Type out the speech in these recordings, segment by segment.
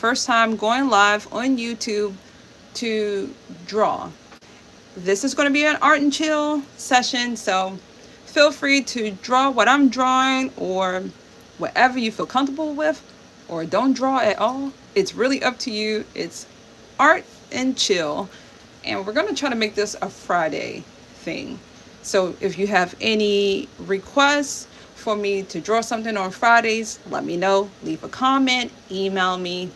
first time going live on YouTube to draw. This is going to be an art and chill session, so feel free to draw what I'm drawing or whatever you feel comfortable with, or don't draw at all. It's really up to you. It's art and chill, and we're going to try to make this a Friday thing. So if you have any requests for me to draw something on Fridays, let me know. Leave a comment, email me.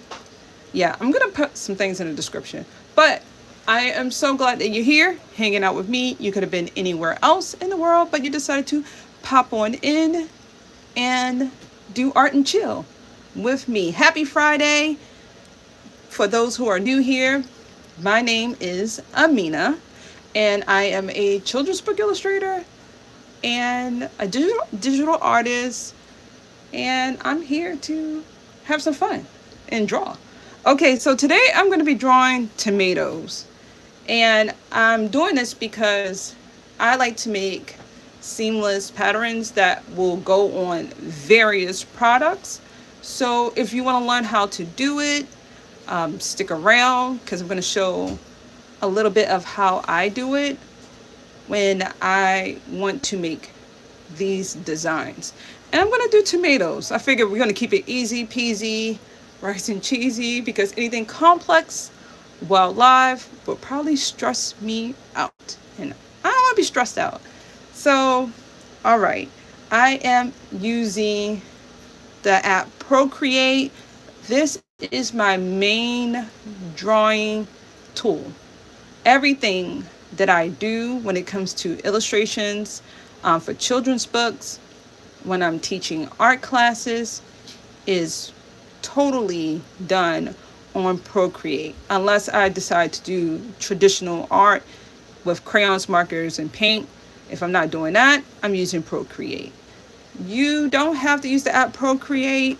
Yeah, I'm going to put some things in the description. But I am so glad that you're here hanging out with me. You could have been anywhere else in the world, but you decided to pop on in and do art and chill with me. Happy Friday. For those who are new here, my name is Amina, and I am a children's book illustrator and a digital artist, and I'm here to have some fun and draw. Okay, so today I'm going to be drawing tomatoes, and I'm doing this because I like to make seamless patterns that will go on various products. So if you want to learn how to do it, stick around, because I'm going to show a little bit of how I do it when I want to make these designs. And I'm going to do tomatoes. I figured we're going to keep it easy peasy, rice and cheesy, because anything complex while live will probably stress me out. And I don't want to be stressed out. So, all right. I am using the app Procreate. This is my main drawing tool. Everything that I do when it comes to illustrations for children's books, when I'm teaching art classes, is totally done on Procreate, unless I decide to do traditional art with crayons, markers, and paint. If I'm not doing that, I'm using Procreate. You don't have to use the app Procreate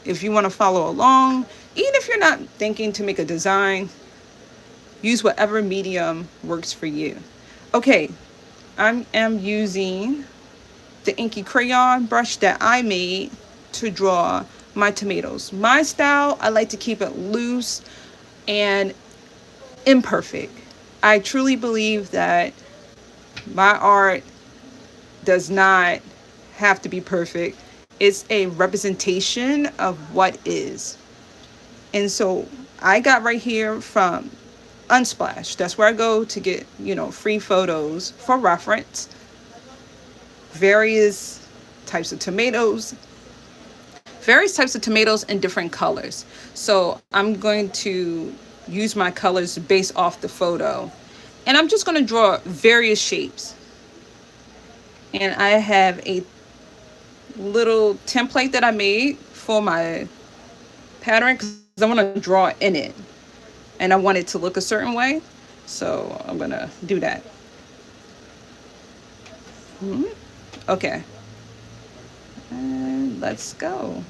if you want to follow along. Even if you're not thinking to make a design, use whatever medium works for you. Okay, I am using the inky crayon brush that I made to draw my tomatoes. My style, I like to keep it loose and imperfect. I truly believe that my art does not have to be perfect. It's a representation of what is. And so I got right here from Unsplash. That's where I go to get, free photos for reference. Various types of tomatoes in different colors. So I'm going to use my colors based off the photo. And I'm just going to draw various shapes. And I have a little template that I made for my pattern because I want to draw in it. And I want it to look a certain way. So I'm going to do that. Okay. And let's go.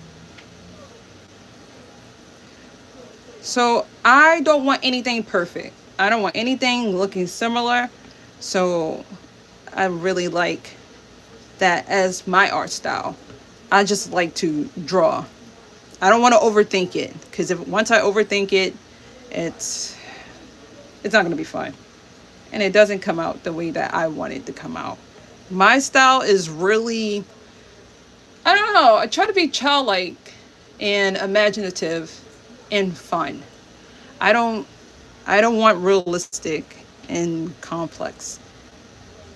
So I don't want anything perfect. I don't want anything looking similar. So I really like that as my art style. I just like to draw. I don't want to overthink it, because once I overthink it, it's not going to be fun. And it doesn't come out the way that I want it to come out. My style is really, I don't know, I try to be childlike and imaginative and fun. I don't want realistic and complex.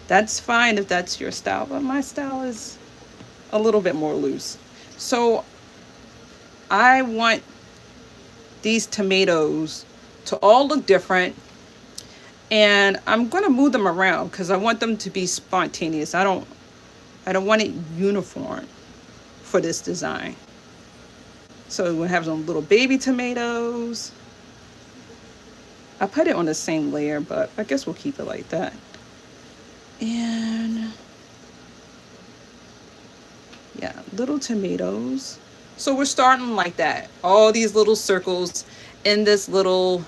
That's fine if that's your style, but my style is a little bit more loose. So I want these tomatoes to all look different, and I'm going to move them around because I want them to be spontaneous. I don't want it uniform for this design. So we'll have some little baby tomatoes. I put it on the same layer, but I guess we'll keep it like that. And yeah, little tomatoes. So we're starting like that. All these little circles in this little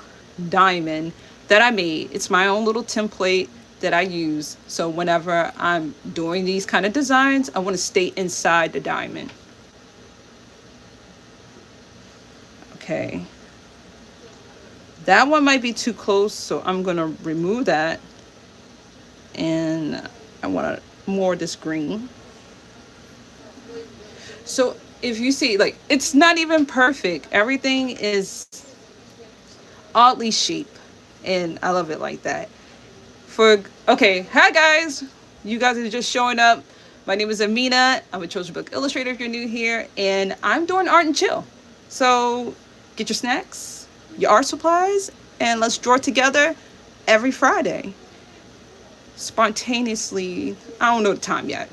diamond that I made. It's my own little template that I use. So whenever I'm doing these kind of designs, I want to stay inside the diamond. Okay, That one might be too close, so I'm gonna remove that. And I want to more this green. So if you see, like, it's not even perfect. Everything is oddly shaped, and I love it like that. For okay, hi guys, you guys are just showing up. My name is Amina. I'm a children's book illustrator if you're new here, and I'm doing art and chill. So get your snacks, your art supplies, and let's draw together every Friday. Spontaneously, I don't know the time yet.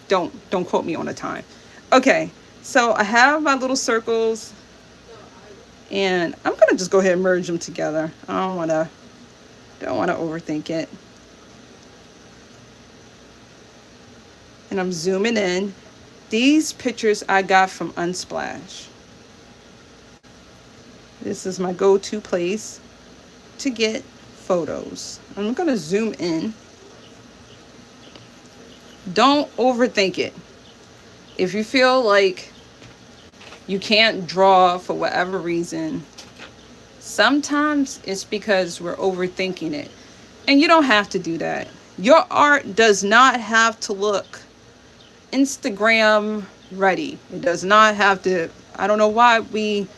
Don't quote me on the time. Okay, so I have my little circles, and I'm gonna just go ahead and merge them together. I don't wanna overthink it. And I'm zooming in. These pictures I got from Unsplash. This is my go-to place to get photos. I'm gonna zoom in. Don't overthink it. If you feel like you can't draw for whatever reason, sometimes it's because we're overthinking it. And you don't have to do that. Your art does not have to look Instagram ready. It does not have to. I don't know why we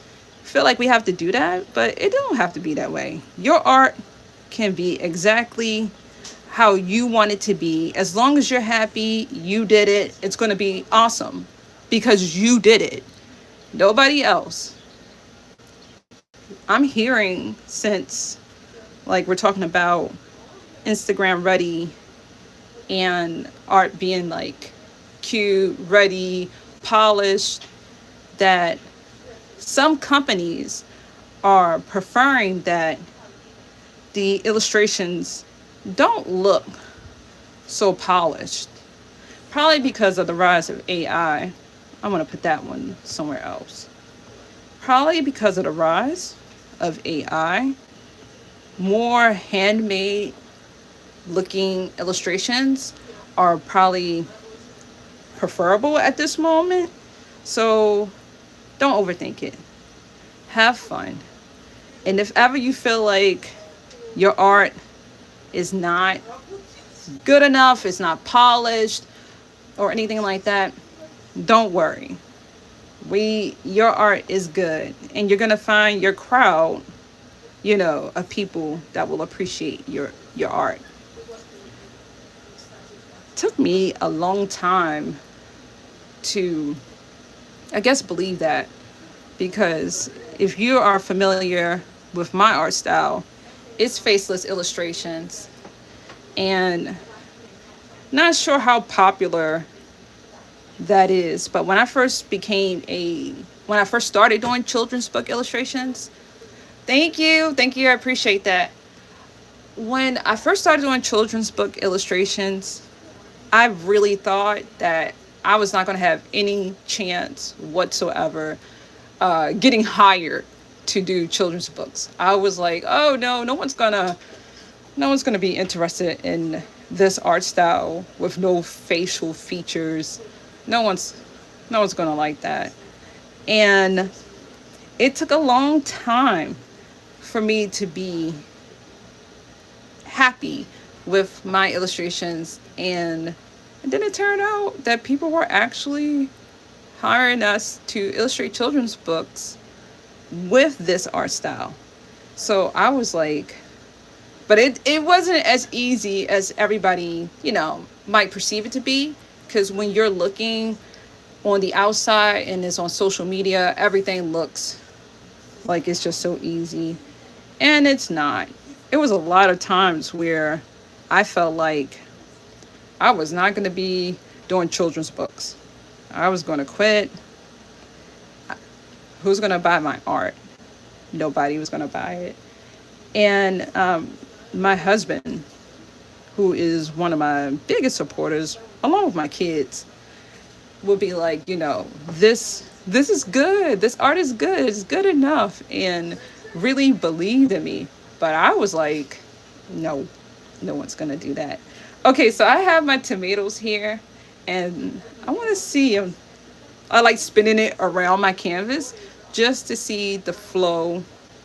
feel like we have to do that, but it don't have to be that way. Your art can be exactly how you want it to be. As long as you're happy, you did it, it's going to be awesome because you did it. Nobody else. I'm hearing since, like, we're talking about Instagram ready and art being like cute, ready, polished, that some companies are preferring that the illustrations don't look so polished. Probably because of the rise of AI. I'm going to put that one somewhere else. Probably because of the rise of AI, more handmade looking illustrations are probably preferable at this moment. So don't overthink it. Have fun. And if ever you feel like your art is not good enough, it's not polished, or anything like that, don't worry. Your art is good, and you're gonna find your crowd, of people that will appreciate your art. It took me a long time to, I guess, believe that, because if you are familiar with my art style, it's faceless illustrations, and not sure how popular that is, but when I first started doing children's book illustrations, thank you, I appreciate that. When I first started doing children's book illustrations, I really thought that I was not going to have any chance whatsoever getting hired to do children's books. I was like, oh no, no one's gonna be interested in this art style with no facial features. No one's gonna like that. And it took a long time for me to be happy with my illustrations, and then it turned out that people were actually hiring us to illustrate children's books with this art style. So I was like, but it wasn't as easy as everybody, might perceive it to be. Because when you're looking on the outside and it's on social media, everything looks like it's just so easy. And it's not. It was a lot of times where I felt like I was not going to be doing children's books. I was going to quit. Who's going to buy my art? Nobody was going to buy it. And my husband, who is one of my biggest supporters, along with my kids, will be like, this is good. This art is good. It's good enough. And really believed in me. But I was like, no one's going to do that. Okay, so I have my tomatoes here, and I want to see them. I like spinning it around my canvas just to see the flow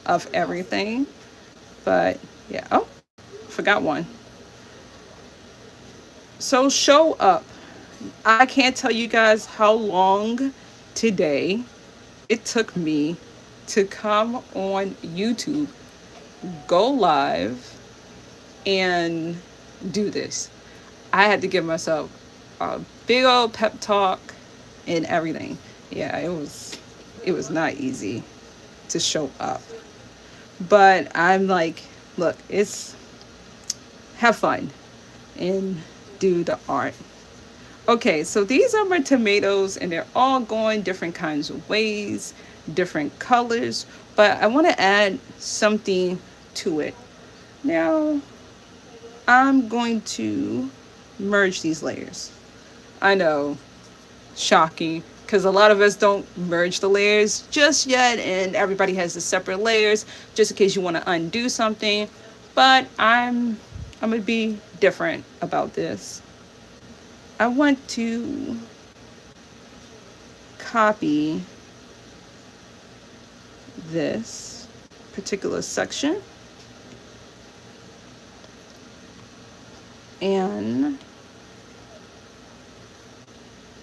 of everything. But yeah, oh, forgot one. So show up. I can't tell you guys how long today it took me to come on YouTube, go live, and do this. I had to give myself a big old pep talk and everything. Yeah, it was not easy to show up. But I'm like, look, it's have fun and do the art. Okay, so these are my tomatoes and they're all going different kinds of ways, different colors, but I want to add something to it. Now, I'm going to merge these layers. I know, shocking, because a lot of us don't merge the layers just yet, and everybody has the separate layers just in case you want to undo something. But I'm gonna be different about this. I want to copy this particular section and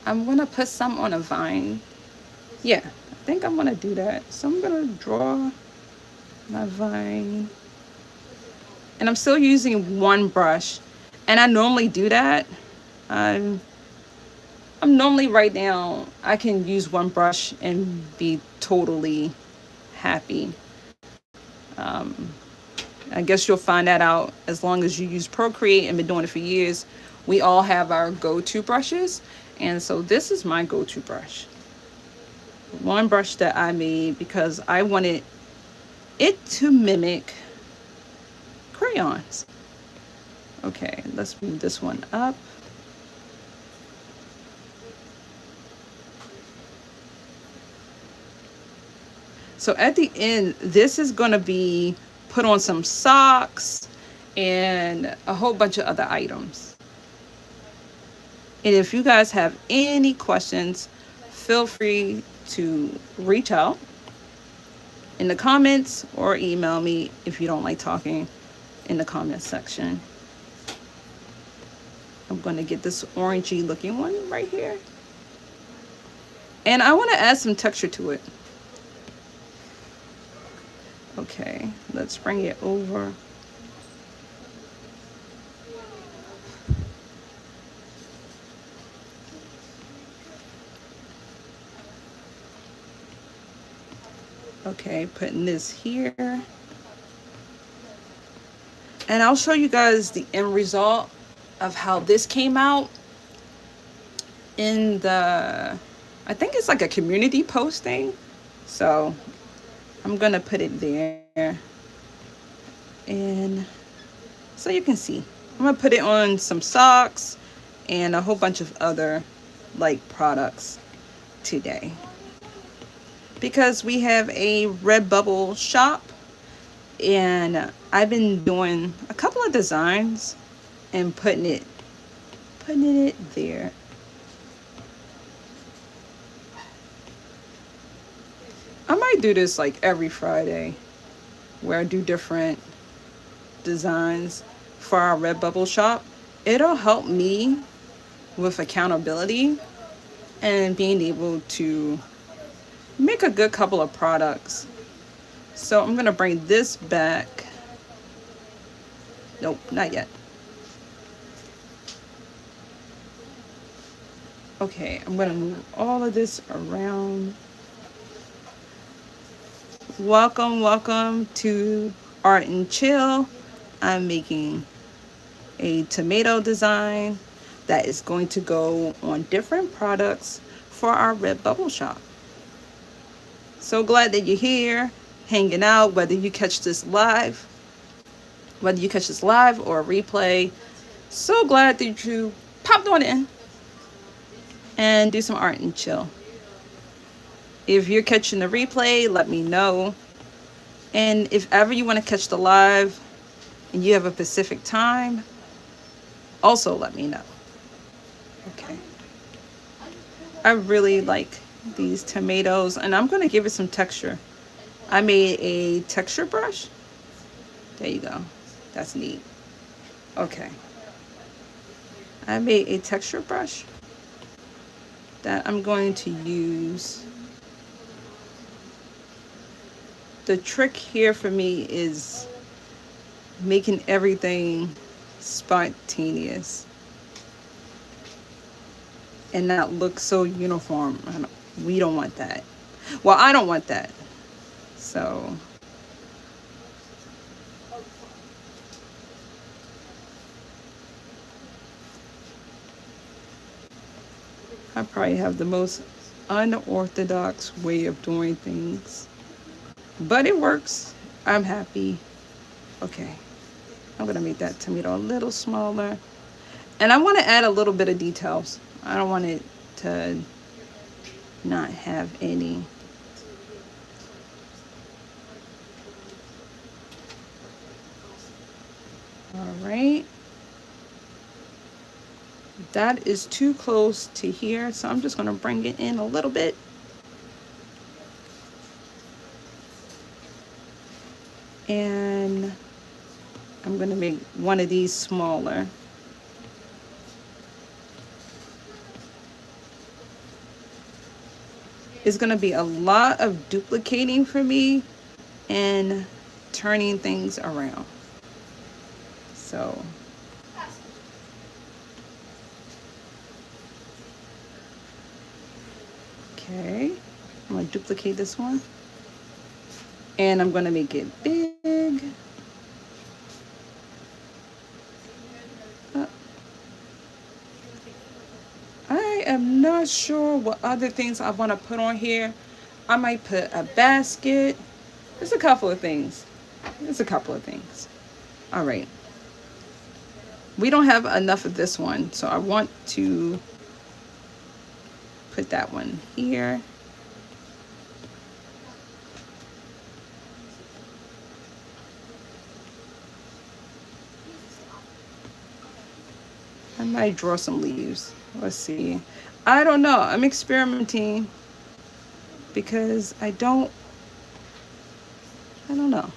I'm gonna put some on a vine. Yeah, I think I'm gonna do that. So I'm gonna draw my vine. And I'm still using one brush. And I normally do that. I'm normally right now, I can use one brush and be totally happy. I guess you'll find that out as long as you use Procreate and been doing it for years. We all have our go-to brushes. And so this is my go-to brush. One brush that I made because I wanted it to mimic crayons. Okay, let's move this one up. So at the end, this is going to be put on some socks and a whole bunch of other items. And if you guys have any questions, feel free to reach out in the comments or email me if you don't like talking in the comments section. I'm going to get this orangey looking one right here. And I want to add some texture to it. Okay, let's bring it over. Okay, putting this here. And I'll show you guys the end result of how this came out in the, I think it's like a community posting. So I'm gonna put it there. And so you can see. I'm gonna put it on some socks and a whole bunch of other like products today. Because we have a Redbubble shop and I've been doing a couple of designs and putting it there. I might do this like every Friday where I do different designs for our Redbubble shop. It'll help me with accountability and being able to make a good couple of products. So I'm gonna bring this back. Nope, not yet. Okay, I'm gonna move all of this around. Welcome to Art and Chill. I'm making a tomato design that is going to go on different products for our Redbubble shop. So glad that you're here, hanging out, whether you catch this live or a replay. So glad that you popped on in and do some art and chill. If you're catching the replay, let me know. And if ever you want to catch the live and you have a Pacific time, also let me know. Okay. I really like these tomatoes and I'm going to give it some texture. I made a texture brush There you go. That's neat. Okay. I made a texture brush that I'm going to use. The trick here for me is making everything spontaneous and not look so uniform. We don't want that. Well, I don't want that. So I probably have the most unorthodox way of doing things, but it works. I'm happy. Okay, I'm gonna make that tomato a little smaller, and I want to add a little bit of details. I don't want it to not have any. All right, that is too close to here, so I'm just gonna bring it in a little bit. And I'm gonna make one of these smaller. It's gonna be a lot of duplicating for me and turning things around. So okay, I'm gonna duplicate this one and I'm gonna make it big. I am not sure what other things I want to put on here. I might put a basket. There's a couple of things. All right. We don't have enough of this one, so I want to put that one here. I might draw some leaves. Let's see. I don't know. I'm experimenting because I don't know.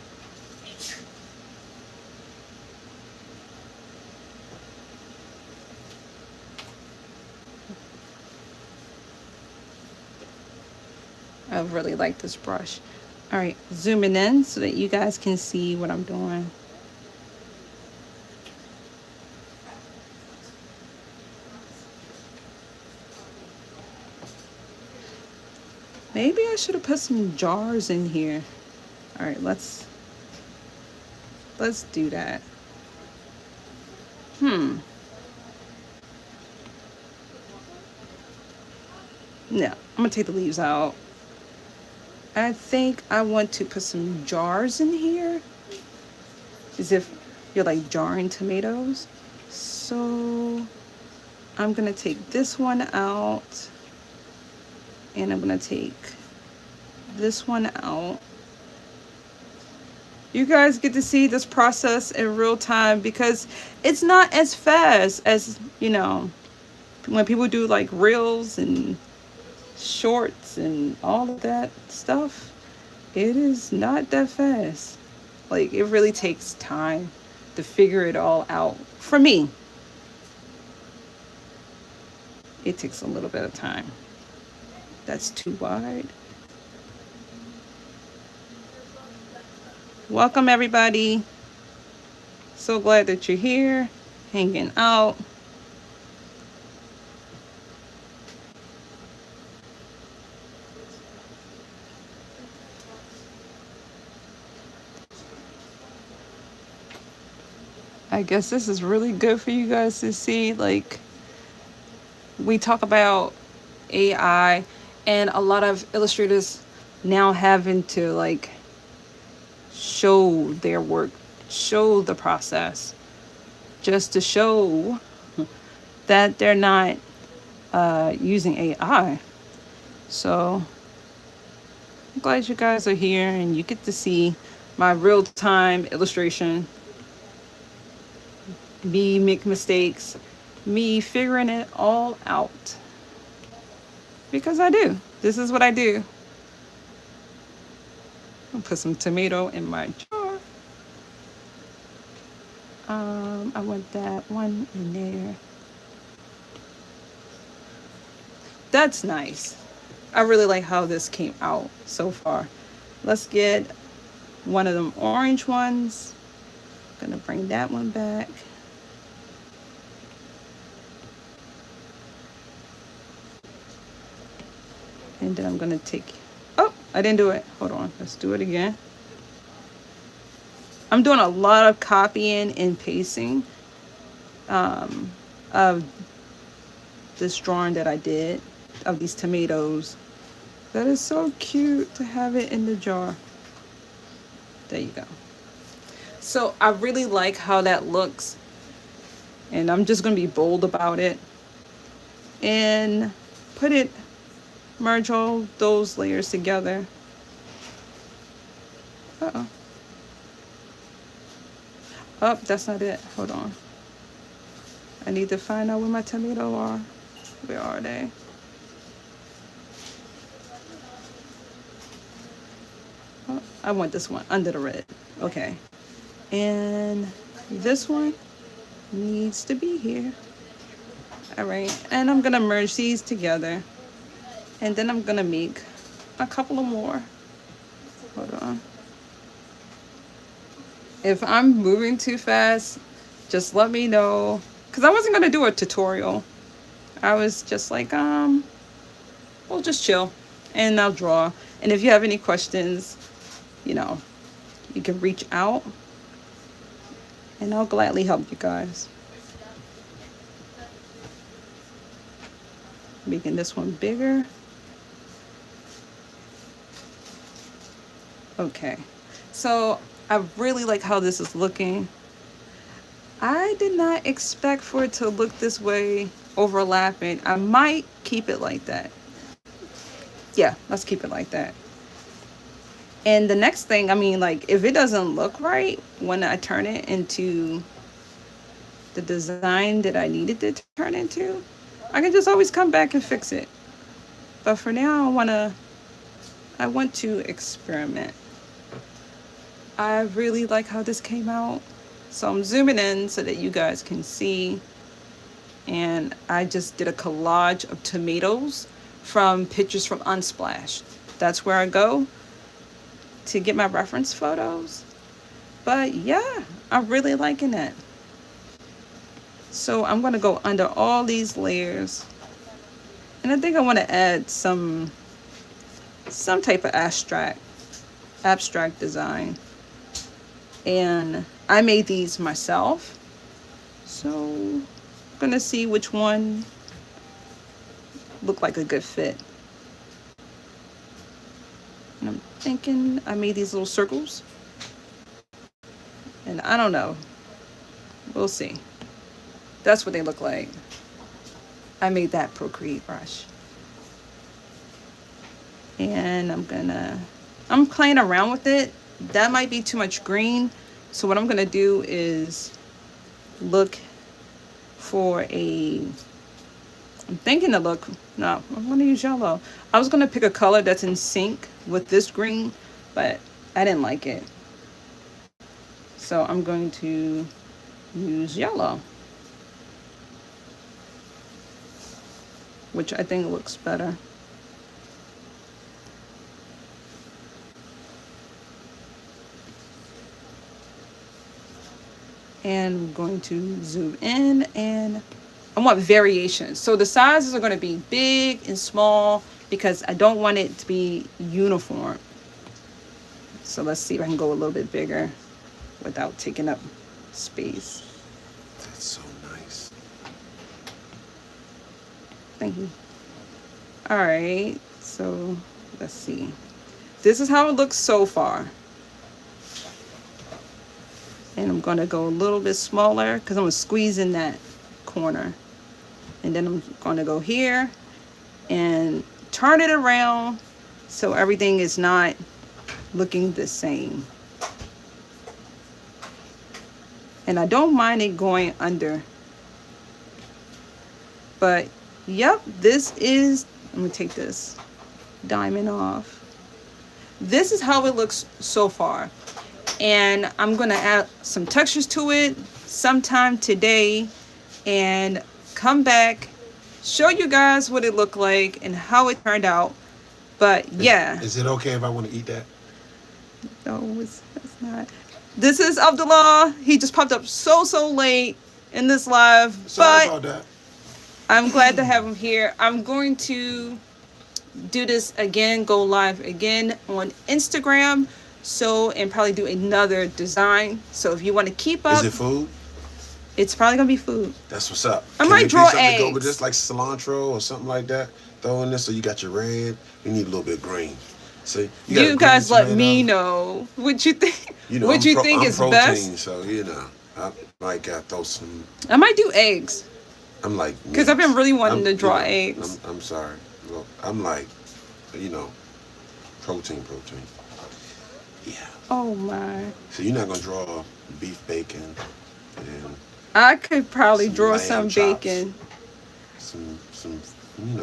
I really like this brush. All right, zooming in so that you guys can see what I'm doing. Maybe I should have put some jars in here. All right, let's do that. No, I'm gonna take the leaves out. I think I want to put some jars in here, as if you're like jarring tomatoes. So I'm gonna take this one out, and I'm gonna take this one out. You guys get to see this process in real time because it's not as fast as, you know, when people do like reels and shorts and all of that stuff. It is not that fast. Like, it really takes time to figure it all out. For me, it takes a little bit of time. That's too wide. Welcome, everybody. So glad that you're here, hanging out. I guess this is really good for you guys to see. Like, we talk about AI and a lot of illustrators now having to like show their work, show the process, just to show that they're not using AI. So I'm glad you guys are here and you get to see my real-time illustration, me make mistakes, me figuring it all out, because I do. This is what I do. I'll put some tomato in my jar. I want that one in there. That's nice. I really like how this came out so far. Let's get one of them orange ones. Gonna bring that one back. And then I'm gonna take, oh, I didn't do it. Hold on, let's do it again. I'm doing a lot of copying and pasting of this drawing that I did of these tomatoes. That is so cute to have it in the jar. There you go. So I really like how that looks. And I'm just gonna be bold about it. And merge all those layers together. Uh-oh. Oh, that's not it. Hold on. I need to find out where my tomato are. Where are they? Oh, I want this one under the red. Okay. And this one needs to be here. All right. And I'm going to merge these together. And then I'm going to make a couple of more. Hold on. If I'm moving too fast, just let me know. Because I wasn't going to do a tutorial. I was just like, we'll just chill. And I'll draw. And if you have any questions, you know, you can reach out. And I'll gladly help you guys. Making this one bigger. Okay. So I really like how this is looking. I did not expect for it to look this way, overlapping. I might keep it like that. Yeah, let's keep it like that. And the next thing, I mean, like, if it doesn't look right when I turn it into the design that I needed to turn into, I can just always come back and fix it. But for now, I want to experiment. I really like how this came out. So I'm zooming in so that you guys can see. And I just did a collage of tomatoes from pictures from Unsplash. That's where I go to get my reference photos. But yeah, I'm really liking it. So I'm gonna go under all these layers. And I think I want to add some type of abstract design. And I made these myself. So I'm gonna see which one looked like a good fit. And I'm thinking I made these little circles. And I don't know. We'll see. That's what they look like. I made that Procreate brush. And I'm playing around with it. That might be too much green. So what I'm gonna do is look for I'm gonna use yellow. I was gonna pick a color that's in sync with this green, but I didn't like it. So I'm going to use yellow, which I think looks better. And I'm going to zoom in, and I want variations. So the sizes are going to be big and small because I don't want it to be uniform. So let's see if I can go a little bit bigger without taking up space. That's so nice. Thank you. All right, so let's see. This is how it looks so far. And I'm going to go a little bit smaller because I'm going to squeeze in that corner. And then I'm going to go here and turn it around so everything is not looking the same. And I don't mind it going under. But yep, this is, let me take this diamond off. This is how it looks so far. And I'm going to add some textures to it, sometime today and come back, show you guys what it looked like and how it turned out. But yeah. Is it okay if I want to eat that? No, it's not. This is Abdullah. He just popped up so late in this live. Sorry but about that. I'm glad to have him here. I'm going to do this again, go live again on Instagram. So, and probably do another design. So if you want to keep up. Is it food? It's probably going to be food. That's what's up. I might draw something eggs. to go with this, like cilantro or something like that? Throw in this, so you got your red. You need a little bit of green. See, you guys let me know what you think. You know, what you think I'm is protein, best. So I might got throw some. I might do eggs. I'm like, because I've been really wanting to draw eggs. I'm sorry. Look, I'm like, protein. Yeah. Oh my. So you're not gonna draw beef bacon and I could probably draw lamb some chops, bacon. Some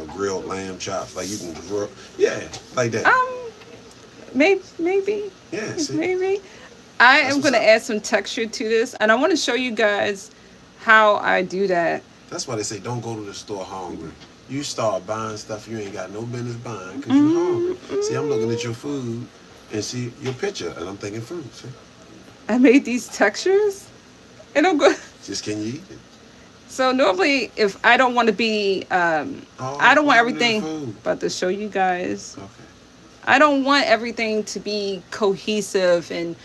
grilled lamb chops. Like you can draw, like that. Maybe. Yeah, see? Maybe. I am gonna add some texture to this, and I want to show you guys how I do that. That's why they say don't go to the store hungry. You start buying stuff you ain't got no business buying because you're hungry. See, I'm looking at your food and see your picture, and I'm thinking food. See? I made these textures, and I'm good. Just can you eat it? So normally, if I don't want to be, I don't want everything. About to show you guys. Okay. I don't want everything to be cohesive and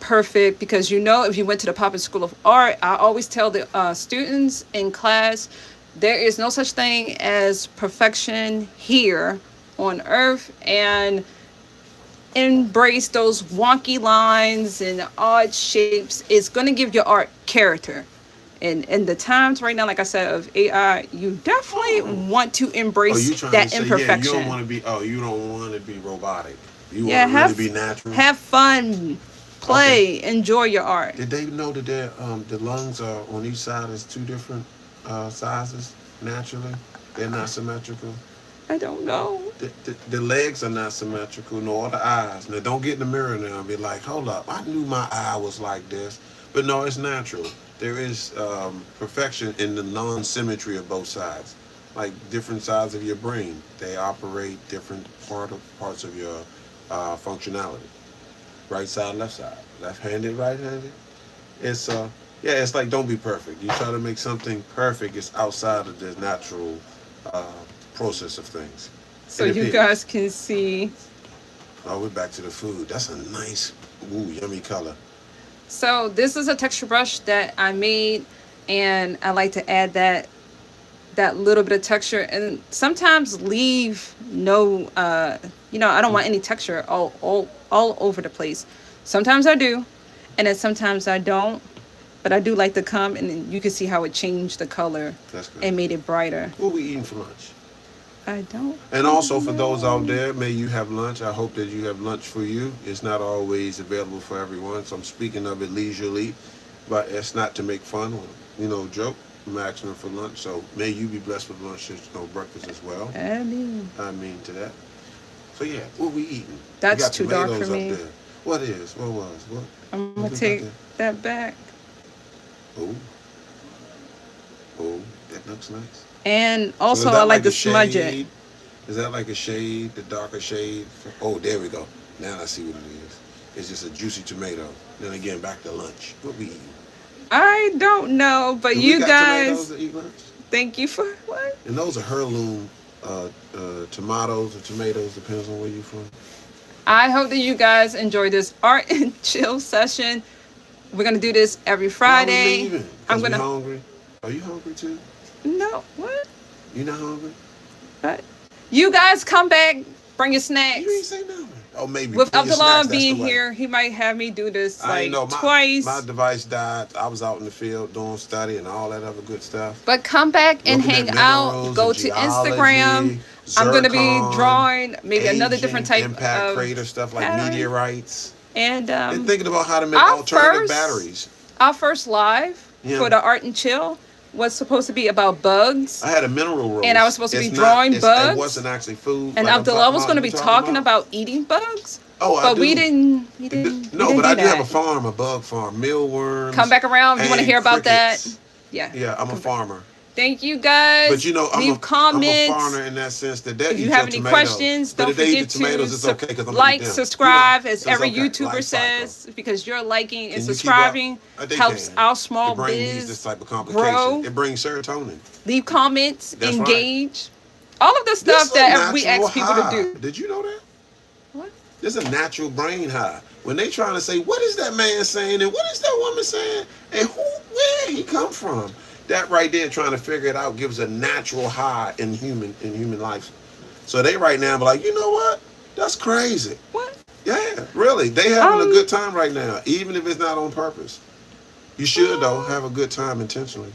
perfect because if you went to the Poppins School of Art, I always tell the students in class, there is no such thing as perfection here on Earth, and embrace those wonky lines and odd shapes. It's going to give your art character. And in the times right now, like I said, of AI, you definitely want to embrace that imperfection. You don't want to be. You don't want to be robotic. You want to really be natural. Have fun, play, enjoy your art. Did they know that the lungs are on each side is two different sizes naturally? They're not symmetrical. I don't know. The legs are not symmetrical, nor the eyes. Now, don't get in the mirror now and be like, hold up, I knew my eye was like this. But no, it's natural. There is perfection in the non-symmetry of both sides. Like different sides of your brain. They operate different parts of your functionality. Right side, left side. Left-handed, right-handed. It's it's like don't be perfect. You try to make something perfect, it's outside of the natural process of things. So you guys can see. Oh, we're back to the food. That's a nice, yummy color. So this is a texture brush that I made, and I like to add that little bit of texture, and sometimes leave no, I don't want any texture all over the place. Sometimes I do, and then sometimes I don't. But I do like to come, and you can see how it changed the color. That's good. And made it brighter. What are we eating for lunch? I don't. And also for those out there, may you have lunch. I hope that you have lunch for you. It's not always available for everyone, so I'm speaking of it leisurely, but it's not to make fun or, joke. I'm asking for lunch, so may you be blessed with lunch, breakfast as well. I mean to that. So yeah, what we eating? That's too dark for me. There. What is? What was? What? I'm gonna take that back. Oh, that looks nice. And also, I like to smudge it. Is that like a shade, the darker shade? Oh, there we go. Now I see what it is. It's just a juicy tomato. Then again, back to lunch. What we eating? I don't know, but you guys. To eat lunch? Thank you for what? And those are heirloom tomatoes or tomatoes, depends on where you're from. I hope that you guys enjoy this art and chill session. We're gonna do this every Friday. I'm hungry. Are you hungry too? No. What? You not hungry? What? You guys come back. Bring your snacks. You ain't say nothing. Oh, maybe. With Abdullah being here, he might have me do this twice. My device died. I was out in the field doing study and all that other good stuff. But come back and hang out. Go to Instagram. I'm going to be drawing maybe another different type impact crater stuff like meteorites. And thinking about how to make alternative batteries. Our first live for the Art and Chill was supposed to be about bugs. I had a mineral roast. And I was supposed to be drawing bugs. It wasn't actually food. And Abdullah was going to be talking about eating bugs. Oh, I But do. we didn't. We didn't. No, we didn't but I do do have a that. farm, a bug farm, mealworms. Come back around if you want to and hear about that. crickets. Yeah. Yeah, I'm a farmer. Thank you But guys. you know, Leave I'm a comments. foreigner in that sense that they If you eat have your any tomatoes. questions, But don't if they eat the forget to tomatoes, it's okay because I'm gonna eat like, them. subscribe, as So it's every okay. YouTuber Life cycle. says, because your liking and Can you keep up? subscribing They helps can. our Your small brain needs this biz type of complication. grow. It brings serotonin. Leave comments, That's right. engage. All of the This stuff is a that we natural ask people to high. do. Did you know that? What? There's a natural brain high. When they trying to say, what is that man saying and what is that woman saying and where he come from? That right there, trying to figure it out, gives a natural high in human life. So they right now be like, you know what? That's crazy. What? Yeah, really. They having a good time right now, even if it's not on purpose. You should though have a good time intentionally.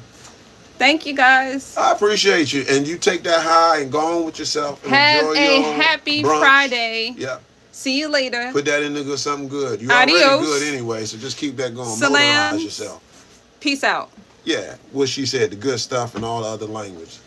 Thank you guys. I appreciate you, and you take that high and go on with yourself and Have enjoy a your happy brunch. Friday. Yeah. See you later. Put that into something good. You're already Adios. good anyway, so just keep that going. Salams. Mobilize yourself. Peace out. Yeah, what she said, the good stuff and all the other language.